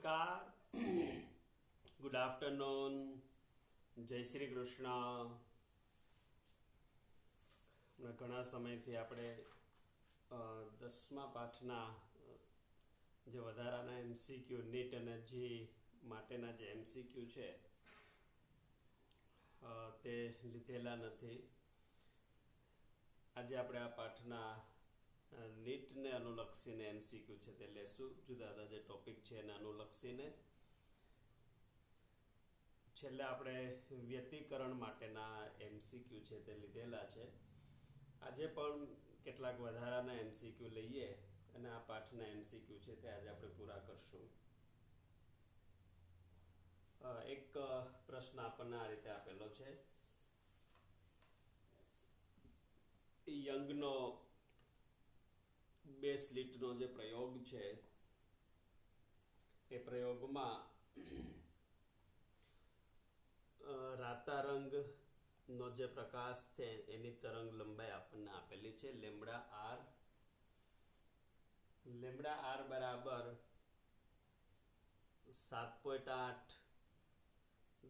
નમસ્કાર, good afternoon, જય શ્રી કૃષ્ણ. હમણાં ઘણા સમયથી આપણે 10મા પાઠના જે વધારાના એમસીક્યુ નીટ અને જી માટેના જે એમસીક્યુ છે તે લીધેલા નથી. આજે આપણે આ પાઠના નીટને અનુલક્ષીને એમસીક્યુ છે તે લેશું. જુદા જુદા જે ટોપિક છે એને અનુલક્ષીને છેલ્લે આપણે વ્યતિકરણ માટેના એમસીક્યુ છે તે લીધેલા છે. આજે પણ કેટલાક વધારાના એમસીક્યુ લઈએ અને આ પાઠના એમસીક્યુ છે તે આજે આપણે પૂરા કરશું. એક પ્રશ્ન આપણને આ રીતે આપેલો છે. યંગનો 2 સ્લિટનો જે પ્રયોગ છે એ પ્રયોગમાં રાતા રંગનો જે પ્રકાશ છે એની તરંગ લંબાઈ આપણને આપેલી છે લેમ્બડા આર બરાબર 7.8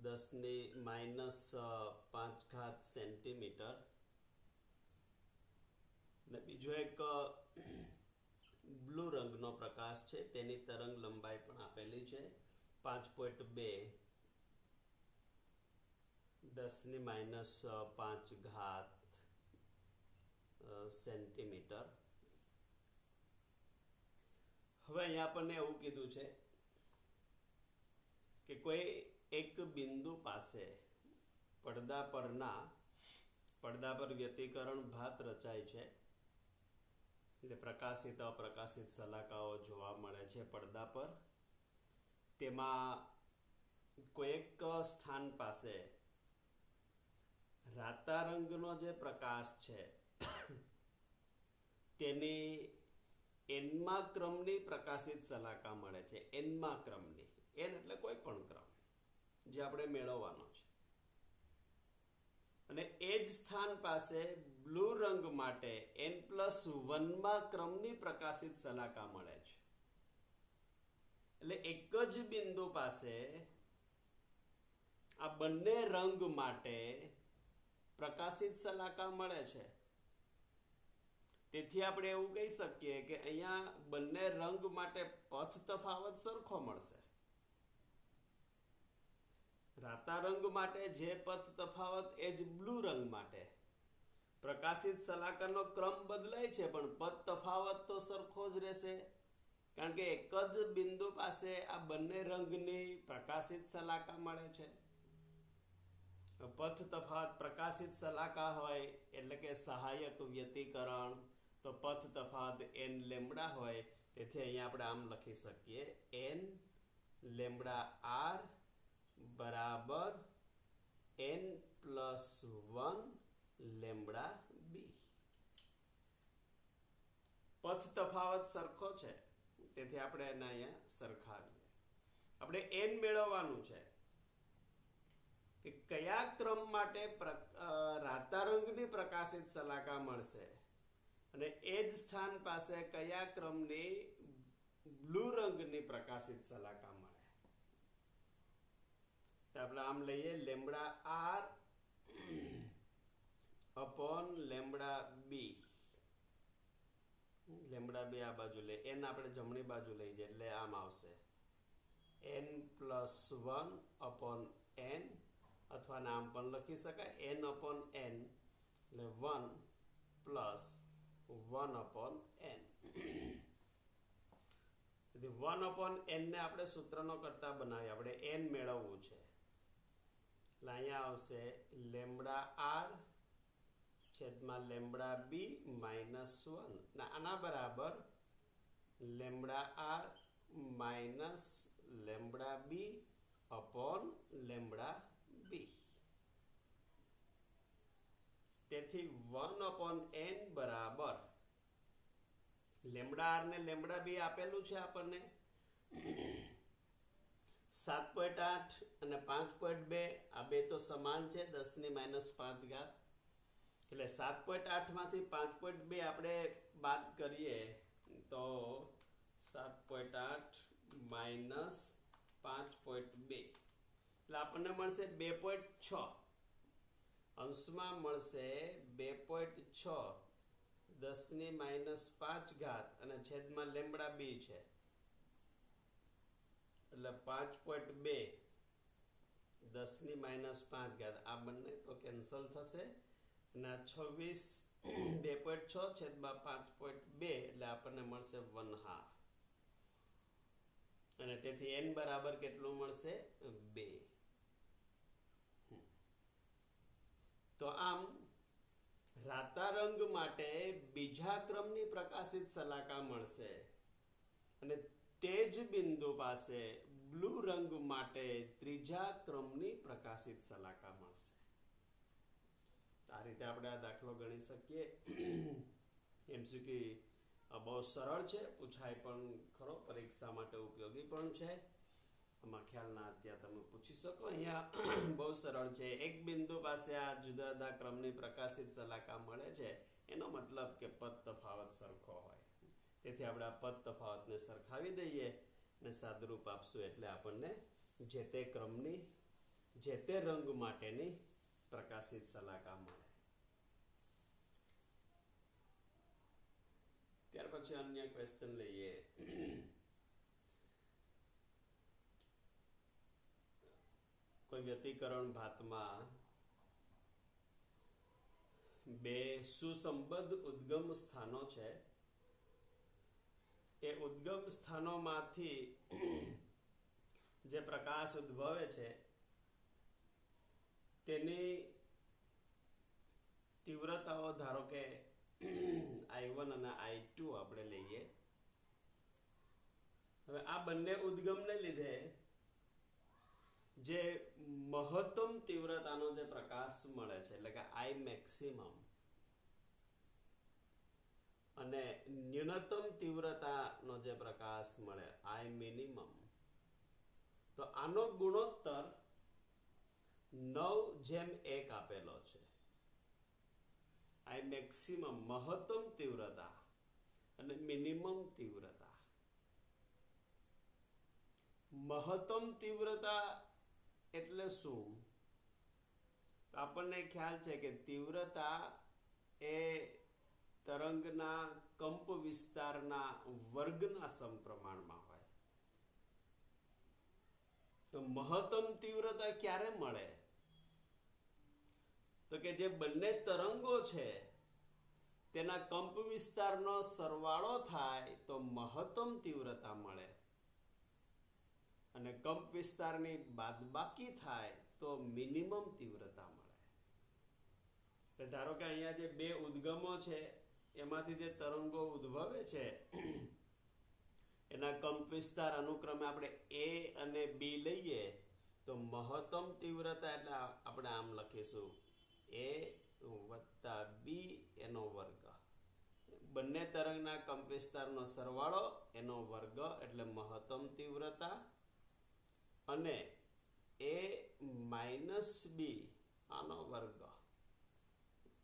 10⁻⁵ સેન્ટીમીટર. અને બીજો એક બ્લુ રંગનો પ્રકાશ છે તેની તરંગ લંબાઈ પણ આપેલી છે 5.2 10⁻⁵ સેન્ટીમીટર. હવે અહીંયા આપણને એવું કીધું છે કે કોઈ એક બિંદુ પાસે પડદા પર વ્યતિકરણ ભાત રચાય છે. એટલે પ્રકાશિત અપ્રકાશિત શલાકાઓ જોવા મળે છે પડદા પર. તેમાં કોઈ એક સ્થાન પાસે રાતા રંગનો જે પ્રકાશ છે તેની એનમા ક્રમની પ્રકાશિત શલાકા મળે છે. એનમા ક્રમની, એન એટલે કોઈ પણ ક્રમ જે આપણે મેળવવાનો છે. અને એ જ સ્થાન પાસે બ્લુ રંગ માટે n+1મા ક્રમની પ્રકાશિત શલાકા મળે છે. એટલે એક જ બિંદુ પાસે આ બંને રંગ માટે પ્રકાશિત શલાકા મળે છે. તેથી આપણે એવું કહી શકીએ કે અહીંયા બંને રંગ માટે પથ તફાવત સરખો મળશે. રાતા રંગ માટે જે પથ તફાવત એ જ બ્લુ રંગ માટે. પ્રકાશિત શલાકાનો ક્રમ બદલાય છે પણ પથ તફાવત તો સરખો જ રહેશે, કારણ કે એક જ બિંદુ પાસે આ બંને રંગની પ્રકાશિત શલાકા મળે છે. પથ તફાવત પ્રકાશિત શલાકા હોય એટલે કે સહાયક વ્યતિકરણ, તો પથ તફાવત n લેમ્બડા હોય. તેથી અહીંયા આપણે આમ લખી શકીએ n લેમ્બડા આર બરાબર n+1 લેમ્બડા બી. પથ તફાવત સરખો છે તેથી આપણે એને અહીંયા સરખાવીએ. આપણે n મેળવવાનું છે કે કયા ક્રમ માટે રાતા રંગની પ્રકાશિત શલાકા મળશે અને એ જ સ્થાન પાસે કયા ક્રમની બ્લુ રંગની પ્રકાશિત શલાકા મળે. આપણે આમ લઈએ લેમ્બડા આર અપોન લેમ્બડા બી. લેમ્બડા બી આ બાજુ લઈએ, એન આપણે જમણી બાજુ લઈ જઈએ એટલે આમ આવશે n+1 અપોન n, અથવા નામ પણ લખી શકાય n અપોન n એટલે 1+1 અપોન n. 1 અપોન n ને આપણે સૂત્રનો કરતા બનાવીએ. આપણે n મેળવવું છે એટલે અહીંયા આવશે લેમ્બડા આર છેદમાં લેમ્બડા બી -1. આના બરાબર lambda R minus lambda B upon lambda B. તેથી 1 અપોન n બરાબર લેમ્બડા આર ને લેમ્બડા બી આપેલું છે આપણને 7.8 અને 5.2. આ બે તો સમાન છે 10⁻⁵. એટલે 7.8 માંથી 5.2 આપણે બાદ કરીએ તો 7.8 - 5.2 એટલે આપણને મળશે 2.6 અંશમાં મળશે 2.6 10⁻5 અને છેદમાં લેમ્બડા બી છે એટલે 5.2 10⁻5 આ બંને તો કેન્સલ થશે અને 26 2.6 છેદમાં 5.2 એટલે આપણને મળશે 1/2 અને તેથી n બરાબર કેટલું મળશે 2. તો આમ રાતા રંગ માટે બીજા ક્રમની પ્રકાશિત શલાકા મળશે અને તે જ બિંદુ પાસે બ્લુ રંગ માટે ત્રીજા ક્રમની પ્રકાશિત શલાકા મળશે. આ રીતે આપણે આ દાખલો ગણી શકીએ. MCQ બહુ સરળ છે, પૂછાય પણ ખરો, પરીક્ષા માટે ઉપયોગી પણ છે. આમાં ખ્યાલ ના ત્યાં તમે પૂછી શકો. અહીંયા બહુ સરળ છે. એક બિંદુ પાસે આ જુદા જુદા ક્રમની પ્રકાશિત શલાકા મળે છે એનો મતલબ કે પદ તફાવત સરખો હોય. તેથી આપણે આ પદ તફાવતને સરખાવી દઈએ અને સાદુરૂપ આપશું એટલે આપણને જે તે ક્રમની જે તે રંગ માટેની પ્રકાશિત શલાકા મળે. ત્યાર પછી અન્ય ક્વેશ્ચન લઈએ. કોઈ વ્યતિકરણ ભાતમાં બે સુસંબદ્ધ ઉદ્ગમ સ્થાનો છે. એ ઉદ્ગમ સ્થાનોમાંથી જે પ્રકાશ ઉદ્ભવે છે તેની તીવ્રતાઓ ધારો કે I1 અને I2 આપણે લઈએ. હવે આ બંને ઉદ્ગમને લીધે જે મહત્તમ તીવ્રતાનો જે પ્રકાશ મળે છે એટલે કે I મેક્સિમમ અને ન્યૂનતમ તીવ્રતાનો જે પ્રકાશ મળે I મિનિમમ, તો આનો ગુણોત્તર 9:1 આપેલો છે. I મેક્સિમમ મહત્તમ તીવ્રતા અને મિનિમમ તીવ્રતા. મહત્તમ તીવ્રતા એટલે શું? તો આપણને ખ્યાલ છે કે તીવ્રતા એ તરંગના કંપ વિસ્તારના વર્ગના સમપ્રમાણમાં હોય. તો મહત્તમ તીવ્રતા ક્યારે મળે? તો કે જે બંને તરંગો છે તેના કંપ વિસ્તારનો સરવાળો થાય તો મહત્તમ તીવ્રતા મળે અને કંપ વિસ્તારની બાદબાકી થાય તો મિનિમમ તીવ્રતા મળે. ધારો કે અહીંયા જે બે ઉદ્ગમો છે એમાંથી જે તરંગો ઉદ્ભવે છે એના કંપ વિસ્તાર અનુક્રમે આપણે A અને B લઈએ તો મહત્તમ તીવ્રતા એટલે આપણે આમ લખીશું A વત્તા B એનો વર્ગ. બંને તરંગના કંપ વિસ્તારનો સરવાળો એનો વર્ગ એટલે મહત્તમ તીવ્રતા અને A માઇનસ B આનો વર્ગ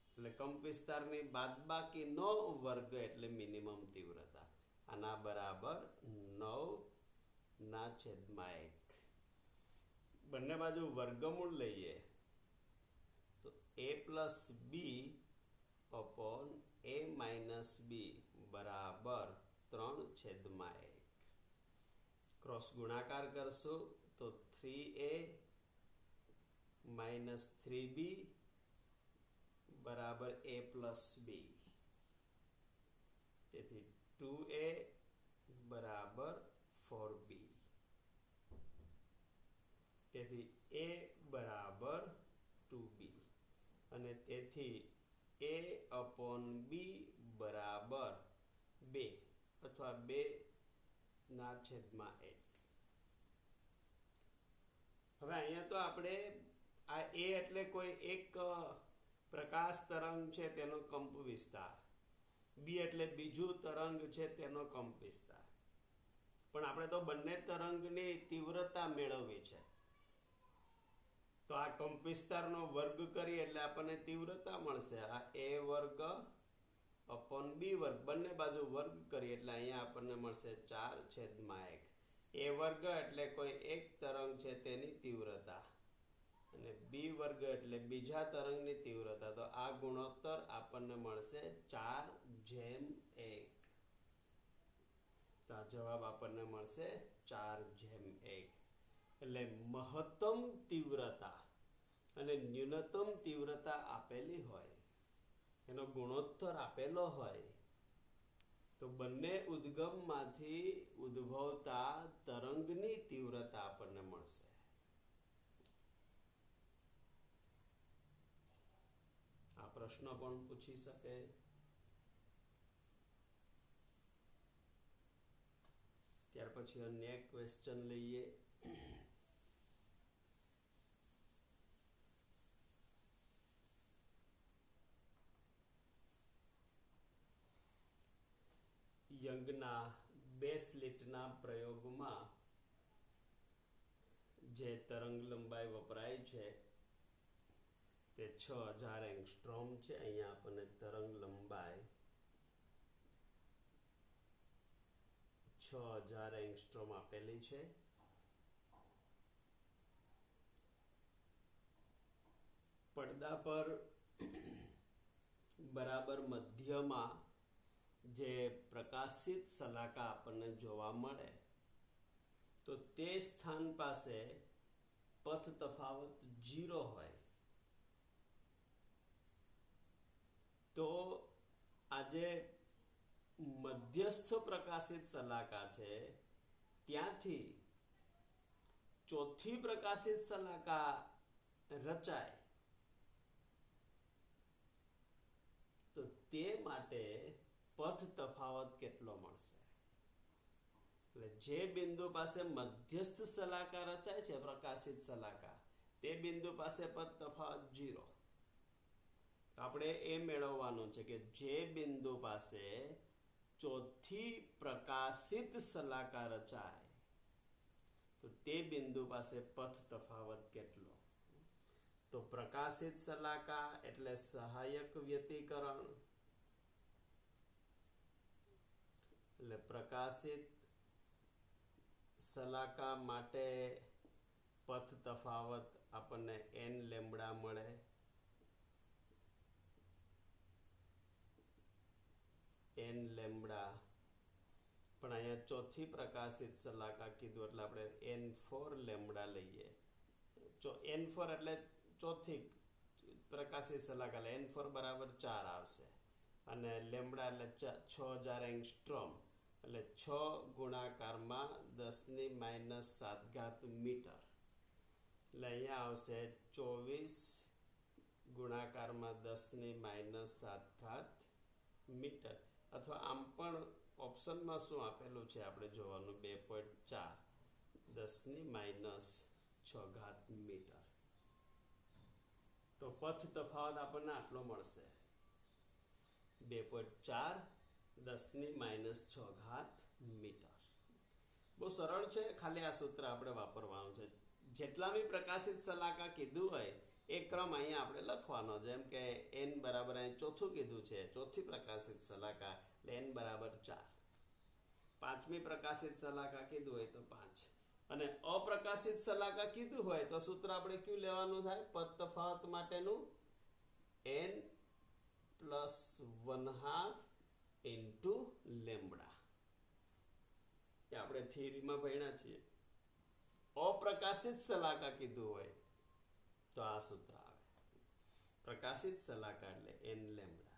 એટલે કંપ વિસ્તારની બાદબાકીનો વર્ગ એટલે મિનિમમ તીવ્રતા. આના બરાબર 9/1. બંને બાજુ વર્ગમૂળ લઈએ તો A plus B upon A minus B બરાબર 3/1. ક્રોસ ગુણાકાર કરશું તો 3A માઇનસ 3B બરાબર A પ્લસ B. તેથી 2A બરાબર 4B. તેથી A બરાબર 2B અને તેથી A અપોન B બરાબર 2 અથવા 2/1. હવે અહીંયા તો આપણે આ A એટલે કોઈ એક પ્રકાશ તરંગ છે તેનો કંપ વિસ્તાર, B એટલે બીજું તરંગ છે તેનો કંપ વિસ્તાર, પણ આપણે તો બંને તરંગની તીવ્રતા મેળવવી છે. તો આ કંપ વિસ્તારનો વર્ગ કરીએ એટલે આપણને તીવ્રતા મળશે. આ A વર્ગ અપોન B વર્ગ બંને બાજુ વર્ગ કરીએ એટલે અહીંયા આપણને મળશે 4/1. એ વર્ગ એટલે કોઈ એક તરંગ છે તેની તીવ્રતા અને બી વર્ગ એટલે બીજા તરંગની તીવ્રતા. તો આ ગુણોત્તર આપણને મળશે 4:1. તો આ જવાબ આપણને મળશે 4:1. એટલે મહત્તમ તીવ્રતા અને ન્યૂનતમ તીવ્રતા આપેલી હોય, એનો ગુણોત્તર આપેલો હોય, તો બંને ઉદ્ગમમાંથી ઉદ્ભવતા તરંગની તીવ્રતા આપણને મળશે. આ પ્રશ્ન પણ પૂછી શકે. ત્યાર પછી અન્ય એક ક્વેશ્ચન લઈએ. યંગના બે સ્લિટના પ્રયોગમાં જે તરંગ લંબાઈ વપરાય છે તે 6000 એંગસ્ટ્રોમ છે. અહીંયા આપણને તરંગ લંબાઈ 6000 એંગસ્ટ્રોમ આપેલી છે. પડદા પર બરાબર મધ્યમાં જે પ્રકાશિત શલાકા આપણને જોવા મળે, તો તે સ્થાન પાસે પથ તફાવત 0 હોય તો આજે મધ્યસ્થ પ્રકાશિત શલાકા છે ત્યાંથી ચોથી પ્રકાશિત શલાકા રચાય, તો તે માટે પથ તફાવત કેટલો મળશે? એટલે જે બિંદુ પાસે મધ્યસ્થ શલાકા રચાય છે પ્રકાશિત શલાકા, તે બિંદુ પાસે પથ તફાવત 0. આપણે એ મેળવવાનું છે કે જે બિંદુ પાસે ચોથી પ્રકાશિત શલાકા રચાય, તો તે બિંદુ પાસે પથ તફાવત કેટલો? તો પ્રકાશિત શલાકા એટલે સહાયક વ્યતિકરણ, એટલે પ્રકાશિત શલાકા માટે પથ તફાવત આપણને n લેમ્બડા મળે. n લેમ્બડા, પણ અહીંયા ચોથી પ્રકાશિત શલાકા કીધું એટલે આપણે n4 લેમ્બડા લઈએ. n4 એટલે ચોથી પ્રકાશિત શલાકા, એટલે n4 બરાબર 4 આવશે. અને લેમ્બડા એટલે 6000 એંગસ્ટ્રોમ, એટલે 6 ગુણાકારમાં 10⁻⁷ મીટર. એટલે અહીંયા આવશે 24 ગુણાકારમાં 10⁻⁷ મીટર. અથવા આમ પણ ઓપ્શનમાં શું આપેલું છે આપણે જોવાનું, 2.4 10⁻⁶ મીટર. તો પથ તફાવત આપણને આટલો મળશે, 2.4 10⁻⁶ મીટર. બહુ સરળ છે, ખાલી આ સૂત્ર આપણે વાપરવાનું છે. જેટલા બી પ્રકાશિત શલાકા કીધું હોય એ ક્રમ અહીંયા આપણે લખવાનો. જેમ કે n બરાબર અહીં ચોથું કીધું છે, ચોથી પ્રકાશિત શલાકા એટલે n બરાબર 4. પાંચમી પ્રકાશિત શલાકા કીધું હોય તો 5. અને અપ્રકાશિત શલાકા કીધું હોય તો સૂત્ર આપણે કયું લેવાનું થાય પથ તફાવત માટેનું? n + 1/2 × lambda. એ આપણે થિયરીમાં ભણ્યા છીએ. અપ્રકાશિત શલાકા કીધું હોય તો આ સૂત્ર આવે. પ્રકાશિત શલાકા એટલે n લેમ્બડા.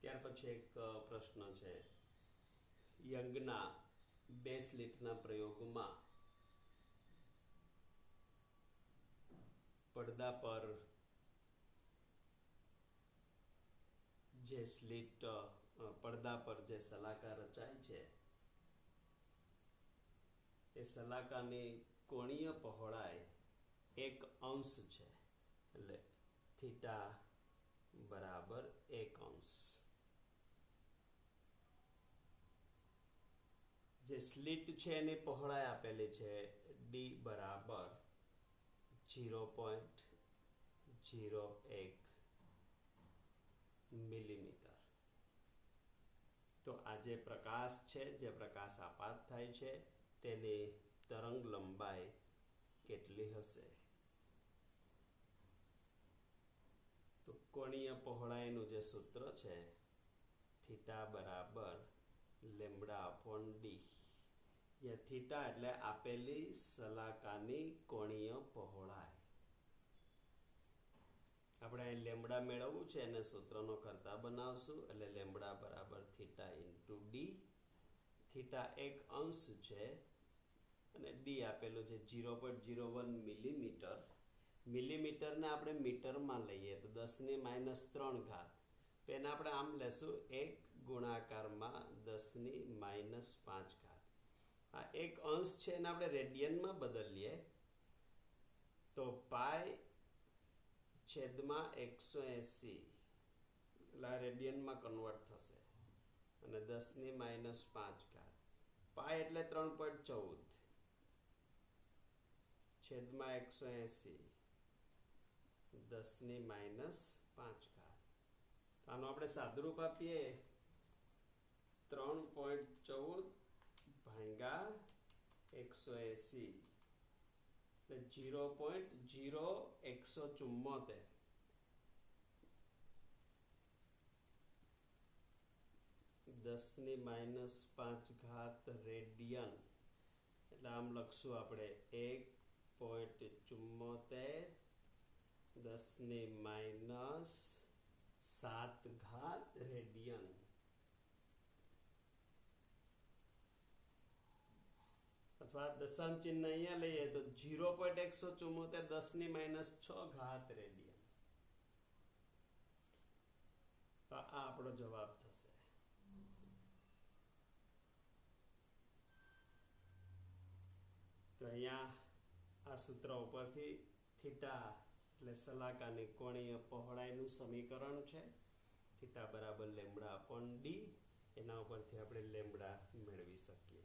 ત્યાર પછી એક પ્રશ્ન છે, યંગના બે સ્લિટના પ્રયોગમાં પડદા પર જે સ્લિટ પડદા પર જે શલાકા રચાય છે એ શલાકાની કોણીય પહોળાઈ 1 અંશ છે. એટલે થીટા બરાબર 1 અંશ. જે સ્લિટ છે એની પહોળાઈ આપેલી છે ડી બરાબર 0.01 મિલીમીટર. તો આ જે પ્રકાશ છે, જે પ્રકાશ આપાત થાય છે, તેની તરંગ લંબાઈ કેટલી હશે? તો કોણીય પહોળાઈનું જે સૂત્ર છે થીટા બરાબર લેમ્બડા અપોન ડી. જ્યાં થીટા એટલે આપેલી સલાકાની કોણીય પહોળાઈ. આપણે અહીં લેમ્બડા મેળવવું છે એને સૂત્રનો કરતા બનાવશું. એટલે લેમ્બડા બરાબર થીટા ઇન્ટુ ડી. થીટા 1 અંશ છે અને ડી આપેલું છે 0.01 મિલીમીટર. મિલીમીટરને આપણે મીટરમાં લઈએ તો 10⁻³ ઘાત. તો એને આપણે આમ લેશું 1 ગુણાકારમાં 10⁻5 ઘાત. આ 1 અંશ છે એને આપણે રેડિયનમાં બદલીએ તો પાઈ છેદમાં 180 એટલે રેડિયનમાં કન્વર્ટ થશે અને 10⁻5 ઘાત. પાઈ એટલે 3.14 છેદમાં 180 10⁻5 ઘાત. આનું આપણે સાદુરૂપ આપીએ 3.14 ભાગ્યા 180 0.0174. (10⁻5) રેડિયન. એટલે આમ લખશું આપણે 1.74 10⁻7 રેડિયન. અથવા દશાંશ ચિહ્ન અહીંયા લઈએ તો 0.174 10⁻6 રેડિયન. તો આ આપણો જવાબ થશે. તો અહીંયા આ સૂત્ર ઉપરથી થીટા એટલે સલાકાની કોણીય પહોળાઈનું સમીકરણ છે. થીટા બરાબર લેમ્બડા અપોન ડી. એના ઉપરથી આપણે લેમ્બડા મેળવી શકીએ.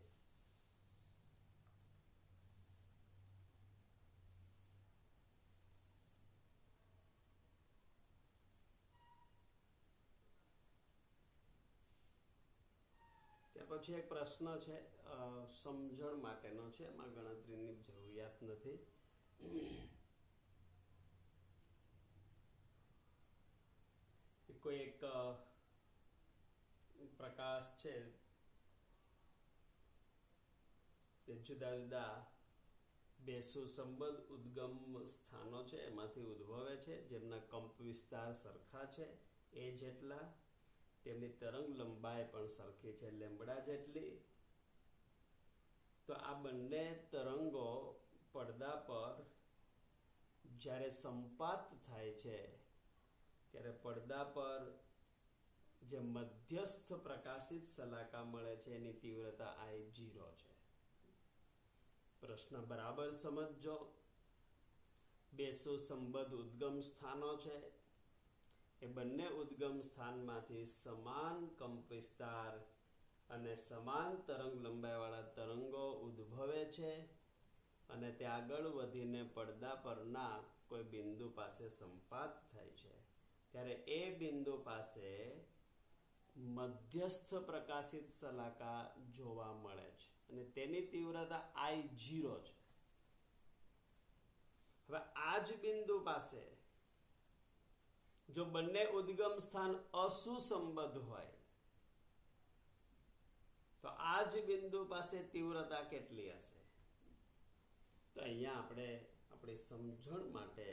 પછી એક પ્રશ્ન છે, સમજણ માટેનો છે, એમાં ગણતરીની જરૂરિયાત નથી. કોઈ એક પ્રકાશ છે તે જુદા જુદા બે સુસંબદ્ધ ઉદ્ગમ સ્થાનો છે એમાંથી ઉદ્ભવે છે, જેમના કંપ વિસ્તાર સરખા છે એ જેટલા, તેમની તરંગ લંબાઈ પણ સરખી છે લેમ્બડા જેટલી. તો આ બંને તરંગો પડદા પર જ્યારે સંપાત થાય છે ત્યારે પડદા પર જે મધ્યસ્થ પ્રકાશિત સલાકા મળે છે એની તીવ્રતા I0 છે. પ્રશ્ન બરાબર સમજજો. બે સુસંબદ્ધ ઉદ્ગમ સ્થાનો છે. એ બંને ઉદ્ગમ સ્થાનમાંથી સમાન કંપ વિસ્તાર અને સમાન તરંગ લંબાઈવાળા તરંગો ઉદ્ભવે છે અને તે આગળ વધીને પડદા પરના કોઈ બિંદુ પાસે સંપાત થાય છે. ત્યારે એ બિંદુ પાસે મધ્યસ્થ પ્રકાશિત સલાકા જોવા મળે છે અને તેની તીવ્રતા I0 છે. હવે આ જ બિંદુ પાસે જો બંને ઉદ્ગમ સ્થાન અસુસંબદ્ધ હોય તો આ જ બિંદુ પાસે તીવ્રતા કેટલી હશે? તો અહીંયા આપણે આપણી સમજણ માટે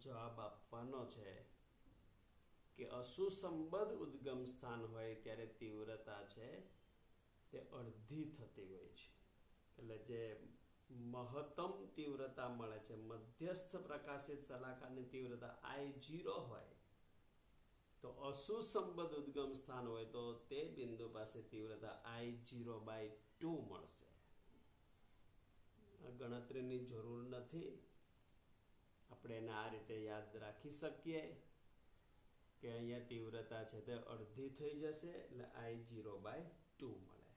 જવાબ આપવાનો છે કે અસુસંબદ્ધ ઉદ્ગમ સ્થાન હોય ત્યારે તીવ્રતા છે તે અડધી થતી હોય છે. એટલે જે મહત્તમ તીવ્રતા મળે છે, મધ્યસ્થ પ્રકાશિત સલાકાની તીવ્રતા I0 હોય તો અસુસંબદ્ધ ઉદ્ગમ સ્થાન હોય તો તે બિંદુ પાસે તીવ્રતા I0/2 મળશે. ગણતરીની જરૂર નથી. આપણે એને આ રીતે યાદ રાખી શકીએ કે અહીંયા તીવ્રતા છે તે અડધી થઈ જશે એટલે I0/2 મળે.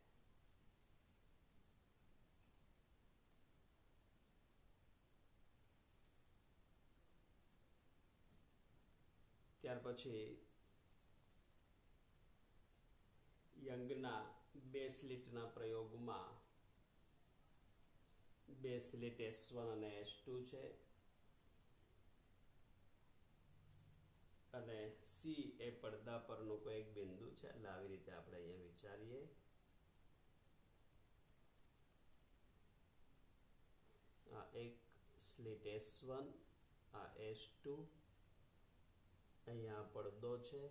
ત્યાર પછી યંગના 2 સ્લિટના પ્રયોગમાં 2 સ્લિટ S1 અને S2 છે અને C એ પડદા પરનું કોઈ એક બિંદુ છે એટલે આવી રીતે આપણે અહીંયા વિચારીએ. આ એક સ્લિટ S1, આ S2, અહીંયા પડદો છે.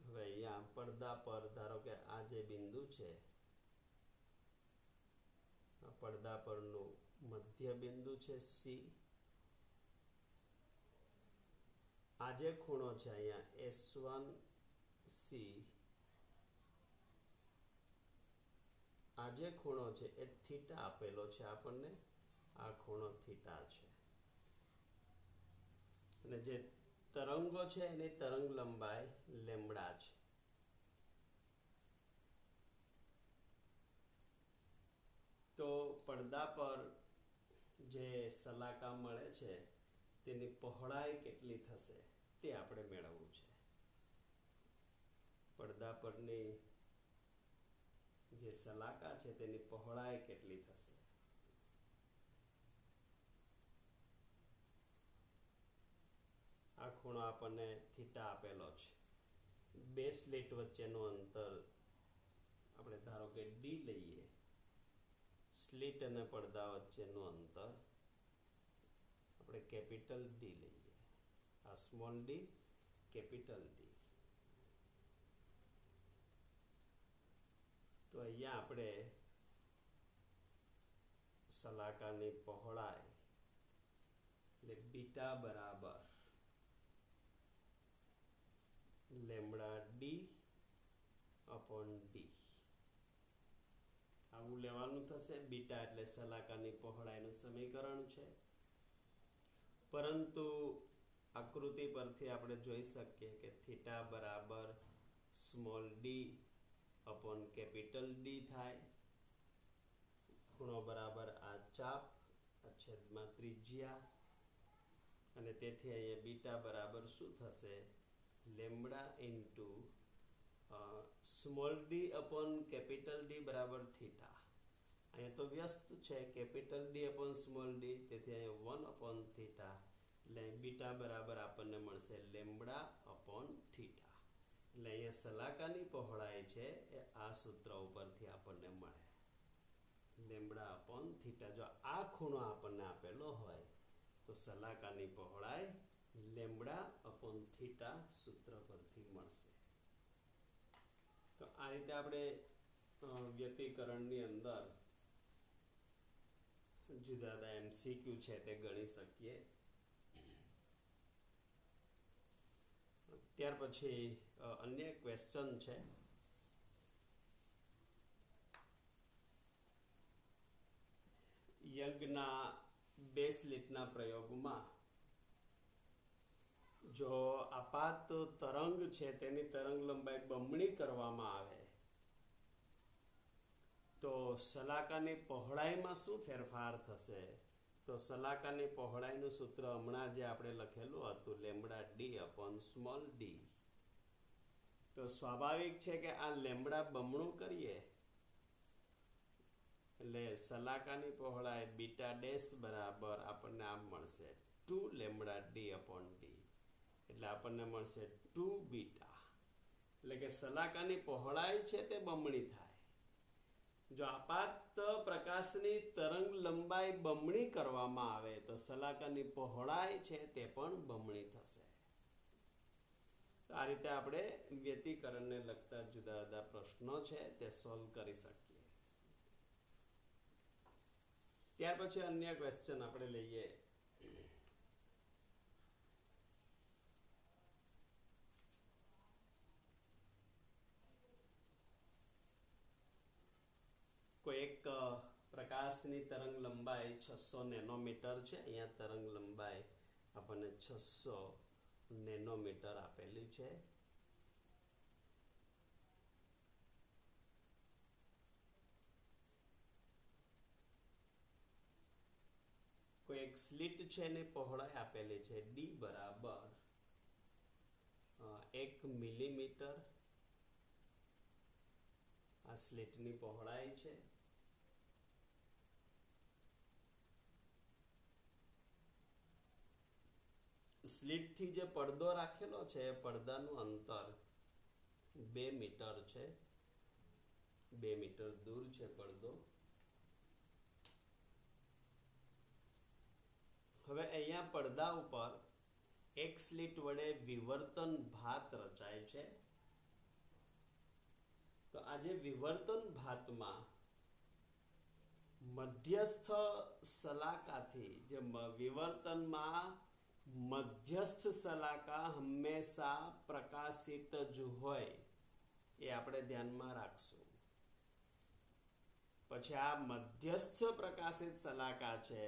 હવે અહીંયા પડદા પર ધારો કે આ જે બિંદુ છે આ પડદા પરનું મધ્ય બિંદુ છે C. આ જે ખૂણો છે અહીંયા S1C, આ જે ખૂણો છે એ થીટા આપેલો છે આપણને, આ ખૂણો થીટા છે અને જે તરંગો છે એની તરંગ લંબાઈ લેમ્બડા છે. તો પડદા પર જે સલાકા મળે છે તેની પહોળાઈ કેટલી થશે તે આપણે મેળવવું છે. પડદા પરની જે સલાકા છે તેની પહોળાઈ કેટલી થશે? આ ખૂણો આપણને થીટા આપેલો છે. 2 સ્લિટ વચ્ચેનું અંતર આપણે ધારો કે D લઈએ. સ્લિટ અને પડદા વચ્ચેનું અંતર આપણે કેપિટલ D લઈએ. આ સ્મોલ d, કેપિટલ D. તો અહીંયા આપણે સલાકાની પહોળાઈ એટલે બીટા બરાબર લેમ્બડા D અપોન D આવું લેવાનું થશે. બીટા એટલે સલાકાની પહોળાઈનું સમીકરણ છે, પરંતુ આકૃતિ પરથી આપણે જોઈ શકીએ કે થીટા બરાબર small d upon capital D થાય. ખૂણો બરાબર આ ચાપ, આ છેદમાં ત્રિજ્યા, અને તેથી અહીંયા બીટા બરાબર શું થશે? Lambda into small d upon capital D બરાબર થીટા. અહીંયા તો વ્યસ્ત છે capital D upon small d, તેથી અહીંયા 1 અપોન થીટા એટલે બીટા બરાબર આપણને મળશે લેમ્બડા અપોન થીટા. એટલે અહીંયા સલાકાની પહોળાઈ છે એ આ સૂત્ર ઉપરથી આપણને મળે, લેમ્બડા અપોન થીટા. જો આ ખૂણો આપણને આપેલો હોય તો સલાકાની પહોળાઈ લેમ્બડા અપોન થીટા સૂત્ર પરથી મળશે. તો આ રીતે આપણે વ્યતિકરણની અંદર જુદા જુદા MCQ છે તે ગણી શકીએ. ત્યાર પછી અન્ય ક્વેશ્ચન છે. યંગના 2 સ્લિટના પ્રયોગમાં જો આપાત તરંગ છે તેની તરંગ લંબાઈ બમણી કરવામાં આવે તો સલાકાની પહોળાઈમાં શું ફેરફાર થશે? તો સલાકાની પહોળાઈનું સૂત્ર હમણાં જે આપણે લખેલું હતું lambda D upon small d. તો સ્વાભાવિક છે કે આ લેમ્બડા બમણું કરીએ એટલે સલાકાની પહોળાઈ બીટા ડેશ બરાબર આપણને આમ મળશે 2 લેમ્બડા D અપોન d. એટલે આપણને મળશે 2 બીટા. એટલે કે સલાકાની પહોળાઈ છે તે બમણી થાય. જો આપાત પ્રકાશની તરંગ લંબાઈ બમણી કરવામાં આવે તો સલાકાની પહોળાઈ છે તે પણ બમણી થશે. તો આ રીતે આપણે વ્યતિકરણને લગતા જુદા જુદા પ્રશ્નો છે તે સોલ્વ કરી શકીએ. ત્યાર પછી અન્ય ક્વેશ્ચન આપણે લઈએ. કોઈ એક પ્રકાશની તરંગ લંબાઈ 600 નેનોમીટર છે. અહીંયા તરંગ લંબાઈ આપણને 600 નેનોમીટર આપેલી છે. કોઈ એક સ્લિટ છે એની પહોળાઈ આપેલી છે d બરાબર 1 મિલીમીટર. આ સ્લિટની પહોળાઈ છે. સ્લિટથી જે પડદો રાખેલો છે એ પડદાનું અંતર 2 મીટર છે. 2 મીટર દૂર છે પડદો. હવે અહીંયા પડદા ઉપર એક સ્લિટ વડે વિવર્તન ભાત રચાય છે. તો આજે વિવર્તન ભાતમાં મધ્યસ્થ સલાકાથી જે વિવર્તનમાં મધ્યસ્થ સલાકા હંમેશા પ્રકાશિત જ હોય એ આપણે ધ્યાનમાં રાખશું. પછી આ મધ્યસ્થ પ્રકાશિત સલાકા છે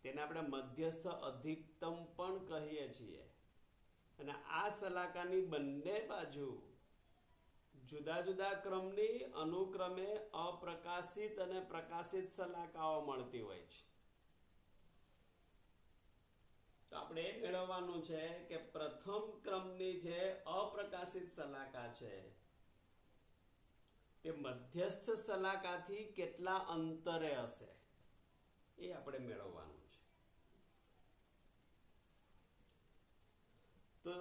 તેને આપણે મધ્યસ્થ અધિકતમ પણ કહીએ છીએ. અને આ સલાકાની બંને બાજુ જુદા જુદા ક્રમની અનુક્રમે અપ્રકાશિત અને પ્રકાશિત સલાકાઓ મળતી હોય છે. તો આપણે એ મેળવવાનું છે કે પ્રથમ ક્રમની જે અપ્રકાશિત સલાકા છે તે મધ્યસ્થ સલાકાથી કેટલા અંતરે હશે એ આપણે મેળવવાનું છે. તો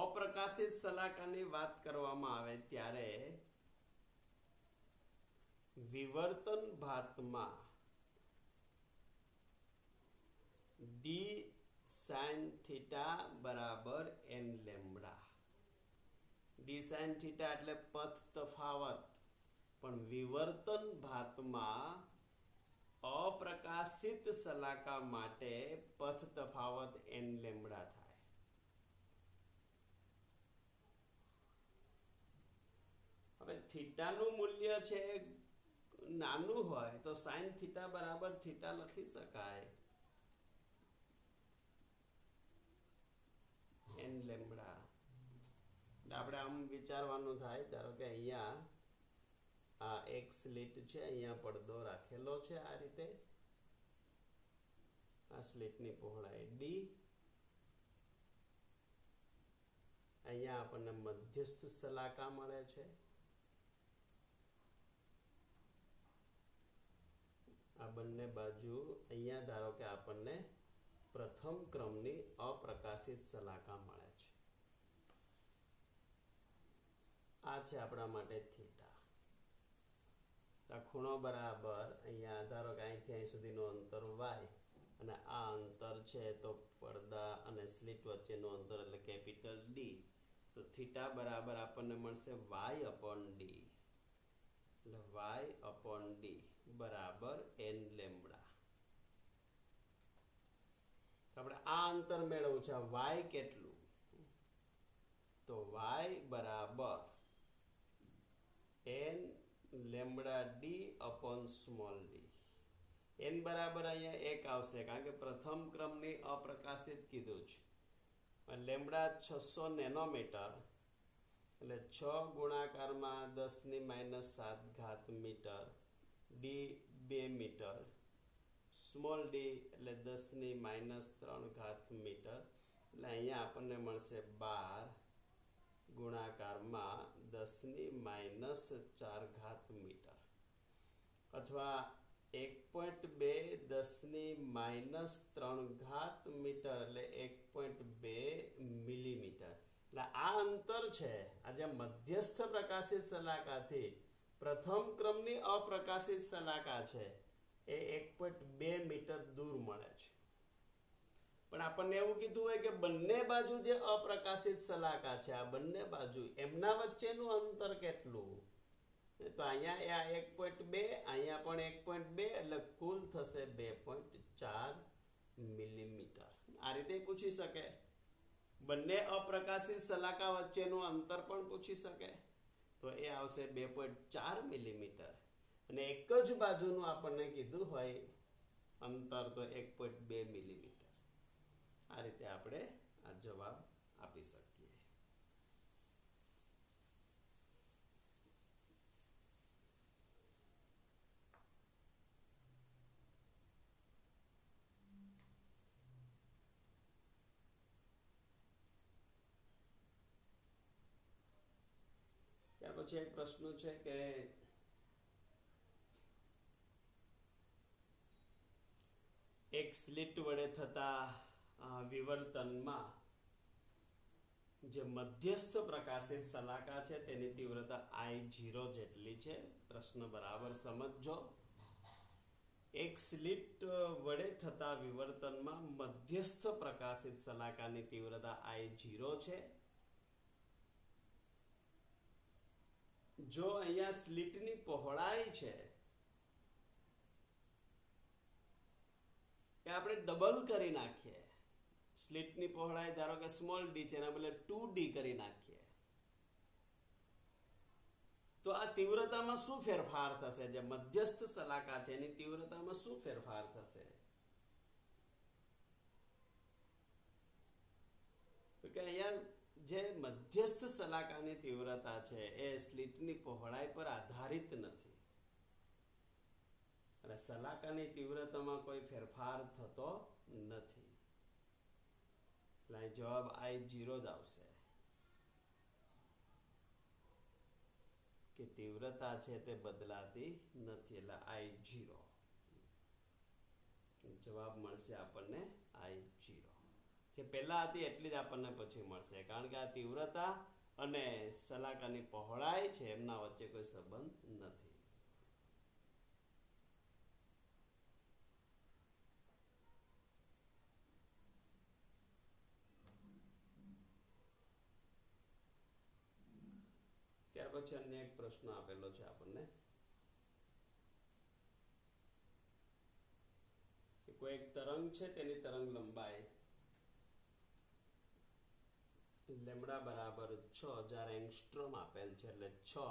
અપ્રકાશિત સલાકાની વાત કરવામાં આવે ત્યારે વિવર્તન ભાતમાં d sin થીટા બરાબર n lambda. d sin theta એટલે પથ તફાવત, પણ વિવર્તન ભાતમાં અપ્રકાશિત સલાકા માટે પથ તફાવત n લેમ્બડા થાય. હવે થીટાનું મૂલ્ય છે નાનું હોય તો sin થીટા બરાબર થીટા લખી શકાય n લેમ્બડા. આપણે આમ વિચારવાનું થાય, ધારો કે અહીંયા આ એક સ્લિટ છે, અહીંયા પડદો રાખેલો છે આ રીતે. આ સ્લિટની પહોળાઈ d. અહીંયા આપણને મધ્યસ્થ સલાકા મળે છે. આ બંને બાજુ અહીંયા ધારો કે આપણને પ્રથમ ક્રમની અપ્રકાશિત સલાકા મળે છે. આ છે આપણા માટે થીટા. આ ખૂણો બરાબર અહીંયા ધારો કે અહીંથી અહીં સુધીનું અંતર y અને આ અંતર છે તો પડદા અને સ્લિટ વચ્ચેનું અંતર એટલે કેપિટલ D. તો થીટા બરાબર આપણને મળશે y upon d. એટલે y upon d બરાબર n લેમ્બડા. આપણે આ અંતર મેળવવું છે. y કેટલું? તો y બરાબર n lambda d upon small d. n બરાબર અહીંયા 1 આવશે કારણ કે પ્રથમ ક્રમની અપ્રકાશિત કીધું છે. લેમ્બડા 600 નેનોમીટર એટલે 6 ગુણાકારમાં 10⁻⁷ ઘાત મીટર. d 2 મીટર. સ્મોલ d એટલે 10⁻³ ઘાત મીટર. એટલે અહીંયા આપણને મળશે 12 ગુણાકારમાં 10⁻⁴ ઘાત મીટર અથવા 1.2 10⁻³ ઘાત મીટર એટલે 1.2 મિલીમીટર. એટલે આ અંતર છે આજે મધ્યસ્થ પ્રકાશિત સલાકાથી પ્રથમ ક્રમની અપ્રકાશિત સલાકા છે એ 1.2 મીટર દૂર મળે છે. પણ આપણને એવું કીધું હોય કે બંને બાજુ જે અપ્રકાશિત સલાકા છે આ બંને બાજુ એમના વચ્ચેનું અંતર કેટલું? તો અહીંયા 1.2, અહીંયા પણ 1.2 એટલે કુલ થશે 2.4 મિલીમીટર. આ રીતે પૂછી શકે. બંને અપ્રકાશિત સલાકા વચ્ચેનું અંતર પણ પૂછી શકે. તો એ આવશે 2.4 મિલીમીટર. અને એક જ બાજુનું આપણને કીધું હોય અંતર તો 1.2 મિલીમીટર. આ રીતે આપણે આ જવાબ આપી શકીએ. ત્યાર પછી એક પ્રશ્ન છે કે એક સ્લિટ વડે થતા વિવર્તનમાં જે મધ્યસ્થ પ્રકાશિત શલાકા છે તેની તીવ્રતા I0 જેટલી છે. પ્રશ્ન બરાબર સમજજો. એક સ્લિટ વડે થતા વિવર્તનમાં મધ્યસ્થ પ્રકાશિત શલાકાની તીવ્રતા I0 છે. જો અહીંયા સ્લિટની પહોળાઈ છે એ આપણે ડબલ કરી નાખીએ. સ્લિટની પહોળાઈ ધારો કે સ્મોલ ડી છે એના બદલે 2D કરી નાખીએ તો આ તીવ્રતામાં શું ફેરફાર થશે? જે મધ્યસ્થ શલાકા છે એની તીવ્રતામાં શું ફેરફાર થશે? તો કે અહીંયા જે મધ્યસ્થ શલાકાની તીવ્રતા છે એ સ્લિટની પહોળાઈ પર આધારિત નથી અને શલાકાની તીવ્રતામાં કોઈ ફેરફાર થતો નથી. એટલે જવાબ I0 જ આવશે કે તીવ્રતા છે તે બદલાતી નથી. એટલે I0 જવાબ મળશે આપણને I0. જે પહેલા હતી એટલી જ આપણને પછી મળશે કારણ કે આ તીવ્રતા અને શલાકાની પહોળાઈ છે એમના વચ્ચે કોઈ સંબંધ નથી. ત્યાર પછી અન્ય એક પ્રશ્ન આપેલો છે આપણને કે કોઈ એક તરંગ છે તેની તરંગ લંબાઈ લેમ્ડા બરાબર 6000 એંગસ્ટ્રોમ આપેલ છે. એટલે 6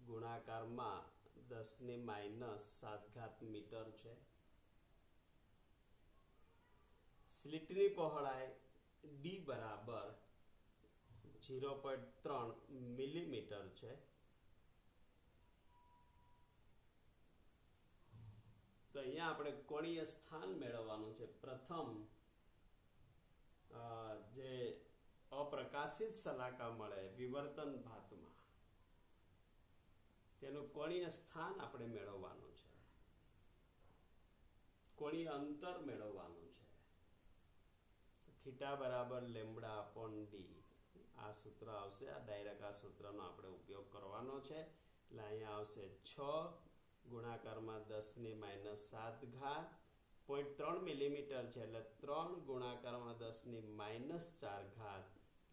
ગુણાકારમાં 10⁻⁷ મીટર છે. સ્લિટની પહોળાઈ D બરાબર 0.3 મિલીમીટર છે. તો અહીંયા આપણે કોણીય સ્થાન મેળવવાનું છે. પ્રથમ જે અપ્રકાશિત શલાકા મળે વિવર્તન ભાતમાં તેનું કોણીય સ્થાન આપણે મેળવવાનું છે. કોણીય અંતર મેળવવાનું છે. થીટા બરાબર લેમ્ડા અપોન ડી આ સૂત્ર આવશે. આ ડાયરેક્ટ આ સૂત્રનો આપણે ઉપયોગ કરવાનો છે. એટલે અહીંયા આવશે 6 ગુણાકારમાં 10⁻⁷ 0.3 મિલીમીટર છે એટલે 3 ગુણાકારમાં 10⁻⁴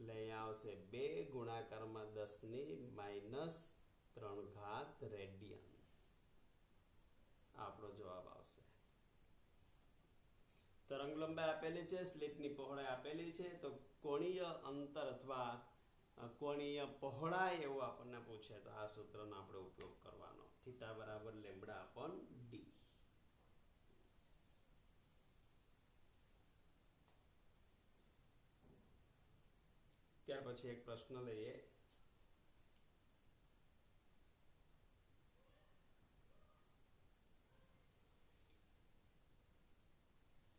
એટલે અહીંયા આવશે 2 ગુણાકારમાં 10⁻³ રેડિયન. આપણો જવાબ આવશે. તરંગ લંબાઈ આપેલી છે, સ્લિટની પહોળાઈ આપેલી છે, તો કોણીય અંતર અથવા કોણીય પહોળાઈ એવું આપણને પૂછે તો આ સૂત્રનો આપણે ઉપયોગ કરવાનો. થીટા બરાબર લેમ્ડા અપોન ડી. ત્યાર પછી એક પ્રશ્ન લઈએ.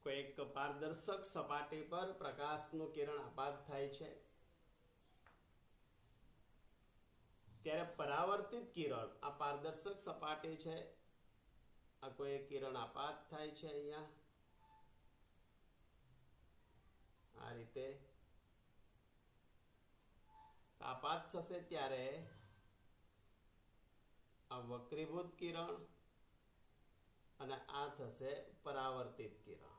કોઈ એક પારદર્શક સપાટી પર પ્રકાશનું કિરણ આપાત થાય છે ત્યારે પરાવર્તિત કિરણ આ પારદર્શક સપાટી છે આ કોઈ કિરણ આપાત થાય છે અહીંયા આ રીતે આપાત થશે ત્યારે આ વક્રીભૂત કિરણ અને આ થશે પરાવર્તિત કિરણ.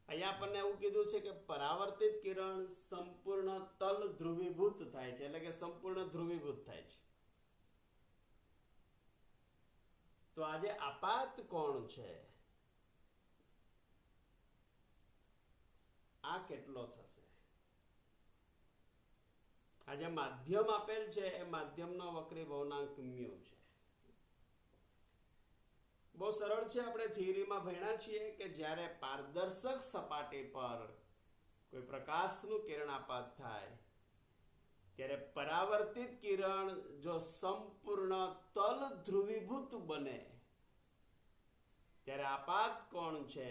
અહીંયા આપણને એવું કીધું છે કે પરાવર્તિત કિરણ સંપૂર્ણ તલ ધ્રુવીભૂત થાય છે એટલે કે સંપૂર્ણ ધ્રુવીભૂત થાય છે. તો આજે આપાત કોણ છે આ કેટલો થશે? આ જે માધ્યમ આપેલ છે એ માધ્યમનો વક્રી ભવનાંક મ્યુ છે. બહુ સરળ છે. આપણે થિયરીમાં ભણ્યા છીએ કે જ્યારે પારદર્શક સપાટી પર કોઈ પ્રકાશનું કિરણાપાત થાય ત્યારે પરાવર્તિત કિરણ જો સંપૂર્ણ તલ ધ્રુવીભૂત બને ત્યારે આપાત કોણ છે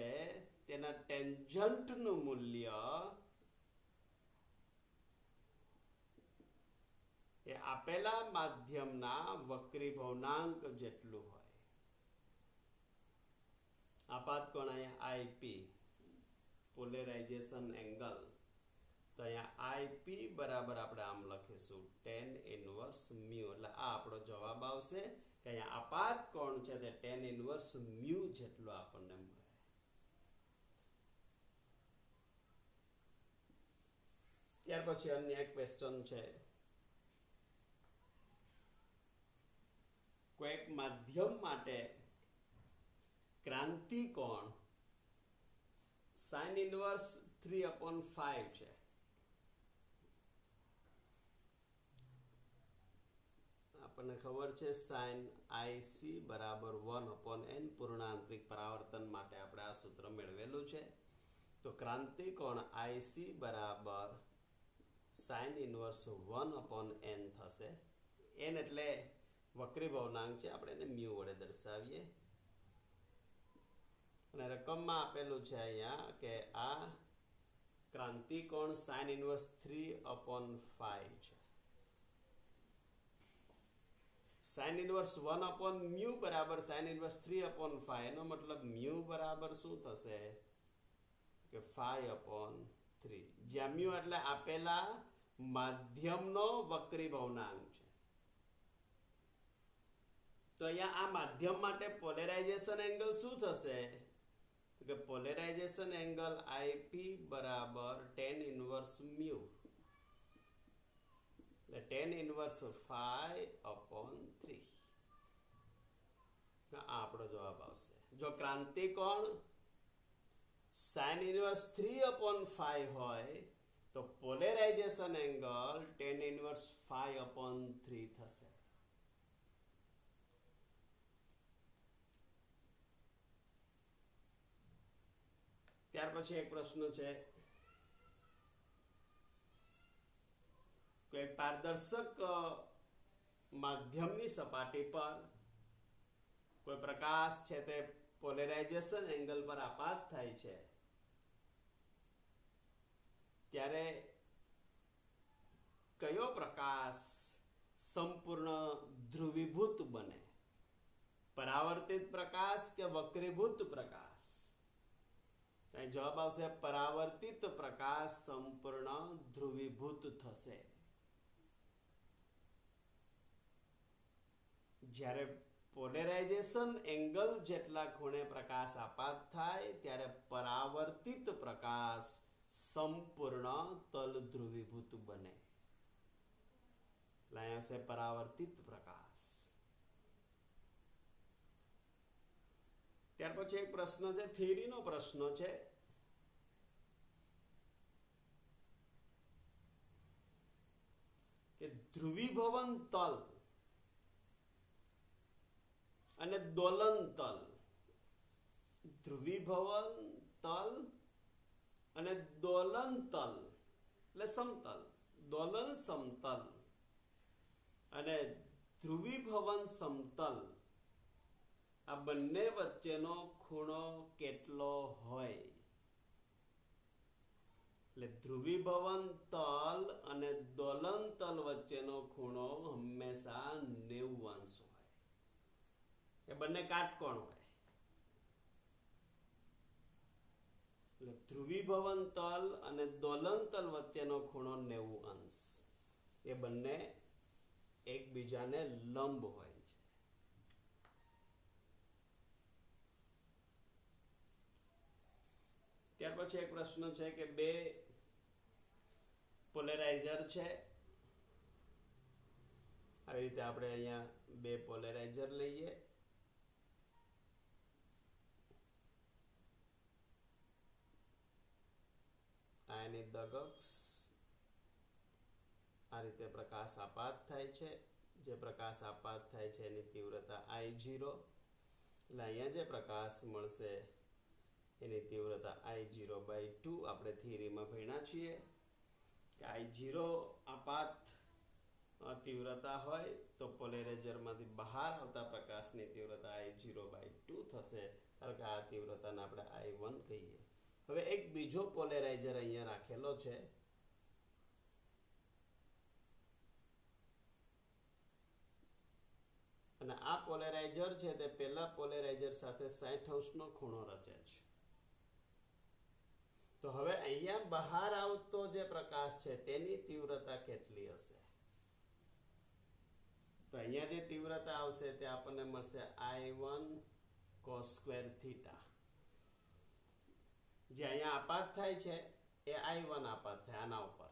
તેના ટેન્જન્ટનું મૂલ્ય એ આપેલા માધ્યમના વક્રીભવનાંક જેટલું હોય. આપાત કોણ અહીંયા આઈપી, પોલેરાઇઝેશન એંગલ. તો અહીંયા આઈપી બરાબર આપણે આમ લખીશું tan ઇનવર્સ મ્યુ. એટલે આ આપણો જવાબ આવશે કે અહીંયા આપાત કોણ છે તે tan ઇનવર્સ મ્યુ જેટલો આપણને મળે. ત્યાર પછી અન્ય એક ક્વેશ્ચન છે. કોઈક માધ્યમ માટે ક્રાંતિ કોણ sin ઇનવર્સ 3/5 છે. આપણને ખબર છે sin IC બરાબર 1/n પૂર્ણાંતરિક પરાવર્તન માટે આપણે આ સૂત્ર મેળવેલું છે. તો ક્રાંતિ કોણ IC બરાબર sin ઇનવર્સ 1/n થશે. n એટલે વક્રીભવનાંક છે, આપણે એને મ્યુ વડે દર્શાવીએ. અને રકમમાં આપેલું છે અહીંયા કે આ ક્રાંતિ કોણ sin ઇનવર્સ 3/5 છે. sin ઇનવર્સ 1/μ બરાબર sin ઇનવર્સ 3/5. એનો મતલબ મ્યુ બરાબર શું થશે કે 5/3. જ્યાં મ્યુ એટલે આપેલા માધ્યમનો વક્રીભવનાંક છે. તો અહીંયા આ માધ્યમ માટે પોલેરાઇઝેશન એંગલ શું થશે તો કે પોલેરાઇઝેશન એંગલ IP બરાબર tan ઇનવર્સ મ્યુ. એટલે tan ઇનવર્સ 5/3. આ આપણો જવાબ આવશે. જો ક્રાંતિ કોણ sin ઇનવર્સ 3/5 હોય તો પોલેરાઇઝેશન એંગલ tan ઇનવર્સ 5/3 થશે. ત્યાર પછી એક પ્રશ્ન છે. કોઈ પારદર્શક માધ્યમની સપાટી પર કોઈ પ્રકાશ છે તે પોલેરાઇઝેશન એંગલ પર આપાત થાય છે ત્યારે કયો પ્રકાશ સંપૂર્ણ ધ્રુવીભૂત બને? પરાવર્તિત પ્રકાશ કે વક્રીભૂત પ્રકાશ? જવાબ આવશે પરાવર્તિત પ્રકાશ સંપૂર્ણ ધ્રુવીભૂત થશે. જ્યારે પોલેરાઇઝેશન એંગલ જેટલા ખૂણે પ્રકાશ આપાત થાય ત્યારે પરાવર્તિત પ્રકાશ સંપૂર્ણ તલ ધ્રુવીભૂત બને. અહીંયા હશે પરાવર્તિત પ્રકાશ. ત્યાર પછી એક પ્રશ્ન છે, થિયરીનો પ્રશ્ન છે. કે ધ્રુવીભવન તલ અને દોલન તલ, ધ્રુવીભવન તલ અને દોલન તલ એટલે સમતલ, દોલન સમતલ અને ધ્રુવીભવન સમતલ, આ બંને વચ્ચેનો ખૂણો કેટલો હોય? એટલે ધ્રુવીભવન તલ અને દોલન તલ વચ્ચેનો ખૂણો હંમેશા 90 અંશ હોય. એ બંને કાટકોણ હોય. એટલે ધ્રુવીભવન તલ અને દોલન તલ વચ્ચેનો ખૂણો 90 અંશ. એ બંને એકબીજાને લંબ હોય છે. ત્યાર પછી એક પ્રશ્ન છે કે બે પોલેરાઇઝર છે. આવી રીતે આપણે અહીંયા બે પોલેરાઇઝર લઈએ. આ એની દગક્ષ. આ રીતે પ્રકાશ આપાત થાય છે. જે પ્રકાશ આપાત થાય છે એની તીવ્રતા I0 એટલે અહીંયા જે પ્રકાશ મળશે એની તીવ્રતા I0/2 આપણે થિયરીમાં ભણ્યા છીએ કે I0 આપાત તીવ્રતા હોય તો પોલેરાઇઝરમાંથી બહાર આવતા પ્રકાશની તીવ્રતા I0/2 થશે, કારણ કે આ તીવ્રતાને આપણે I1 કહીએ. હવે એક બીજો પોલેરાઇઝર અહીંયા રાખેલો છે, અને આ પોલેરાઇઝર છે તે પેલા પોલેરાઇઝર સાથે 60° નો ખૂણો રચે છે. તો હવે અહીંયા બહાર આવતો જે પ્રકાશ છે તેની તીવ્રતા કેટલી હશે? તો અહીંયા જે તીવ્રતા આવશે તે આપણને મળશે I1 cos² થીટા. જે અહીંયા આપાત થાય છે એ I1 આપાત થાય આના ઉપર.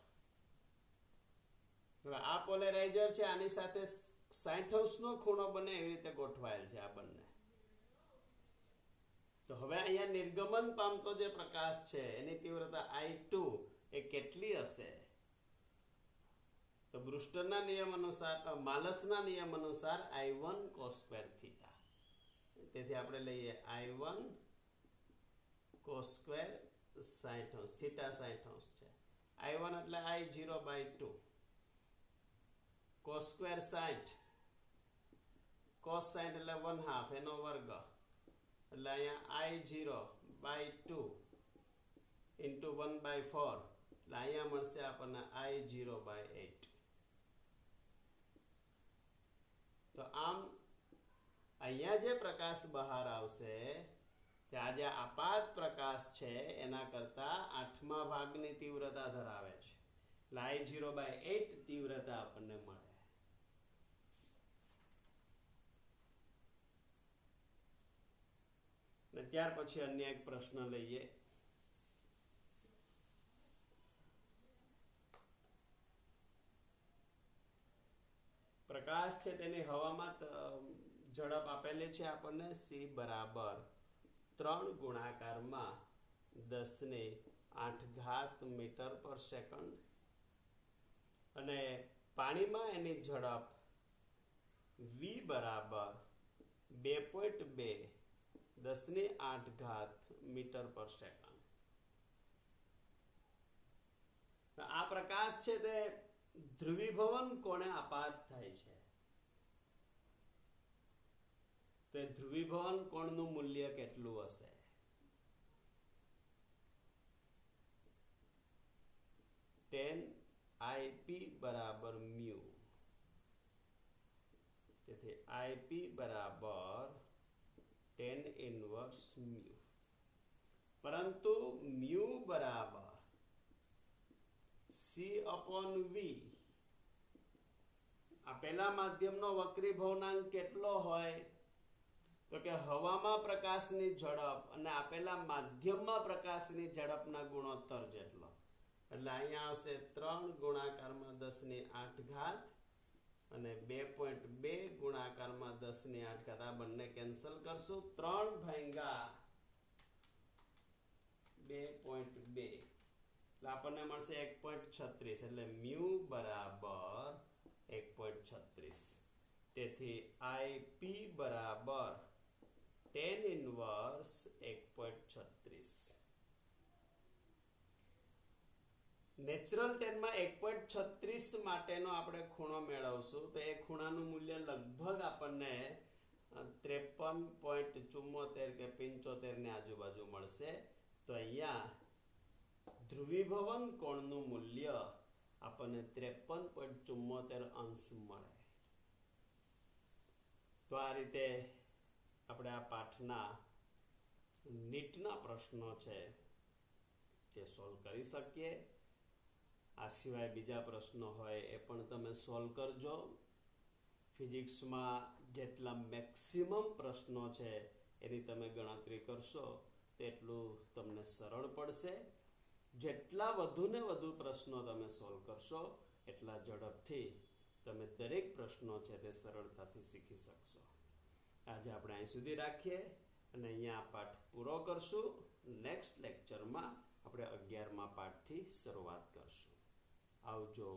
હવે આ પોલેરાઇઝર છે આની સાથે 60° નો ખૂણો બને એવી રીતે ગોઠવાયેલ છે આ બંને. તો હવે અહીંયા નિર્ગમન પામતો જે પ્રકાશ છે એની તીવ્રતા I2 એ કેટલી હશે? તો બ્રુસ્ટરના નિયમ અનુસાર, માલસના નિયમ અનુસાર I1 cos² થીટા. તેથી આપણે લઈએ I1 cos² 60°, થીટા 60° છે. I1 એટલે I0/2, cos² 60, cos 60 એટલે 1/2 એનો વર્ગ, એટલે અહીંયા I0/2 into 1/4, એટલે અહીંયા મળશે આપણને I0/8. તો આમ અહીંયા જે પ્રકાશ બહાર આવશે તે આ જે આપાત પ્રકાશ છે એના કરતા 8મા ભાગની તીવ્રતા ધરાવે છે, એટલે I0/8 તીવ્રતા આપણને મળે. ને ત્યાર પછી અન્ય એક પ્રશ્ન લઈએ. પ્રકાશ છે તેની હવામાં ઝડપ આપેલી છે આપણને c બરાબર 3 ગુણાકારમાં 10⁸ મીટર/સેકન્ડ, અને પાણીમાં એની ઝડપ v બરાબર 2.2 10⁸ મીટર/સેકન્ડ. આ પ્રકાશ છે તે ધ્રુવીભવન કોણે આપાત થાય છે? તો એ ધ્રુવીભવન કોણનું મૂલ્ય કેટલું હશે? tan IP બરાબર મ્યુ. તેથી IP બરાબર tan ઇન્વર્સ મ્યુ, પરંતુ મ્યુ બરાબર C/V. આ પેલા માધ્યમનો વક્રીભવનાંક કેટલો હોય? તો કે હવામાં પ્રકાશની ઝડપ અને આપેલા માધ્યમમાં પ્રકાશની ઝડપના ગુણોત્તર જેટલો. એટલે અહીંયા આવશે 3 ગુણાકારમાં 10⁸ અને 2.2 ગુણાકારમાં 10⁸. આ બંને કેન્સલ કરશું. 3/2.2 એટલે આપણને મળશે 1.36. એટલે મ્યુ બરાબર 1.36. તેથી IP બરાબર tan ઇન્વર્સ 1.36. નેચરલ ટેનમાં 1.36 માટેનો આપણે ખૂણો મેળવશું તો એ ખૂણાનું મૂલ્ય લગભગ આપણને 53.74 કે 75 ની આજુબાજુ મળશે. તો અહીંયા ધ્રુવીભવન કોણનું મૂલ્ય આપણને 53.74 અંશ મળે. તો આ રીતે આપણે આ પાઠના નીટના પ્રશ્નો છે તે સોલ્વ કરી શકીએ. આ સિવાય બીજા પ્રશ્નો હોય એ પણ તમે સોલ્વ કરજો. ફિઝિક્સમાં જેટલા મેક્સિમમ પ્રશ્નો છે એની તમે ગણતરી કરશો તેટલું તમને સરળ પડશે. જેટલા વધુ ને વધુ પ્રશ્નો તમે સોલ્વ કરશો એટલા ઝડપથી તમે દરેક પ્રશ્નો છે તે સરળતાથી શીખી શકશો. આજે આપણે અહીં સુધી રાખીએ અને અહીંયા આ પાઠ પૂરો કરશું. નેક્સ્ટ લેક્ચરમાં આપણે 11મા પાઠથી શરૂઆત કરશું. આવજો.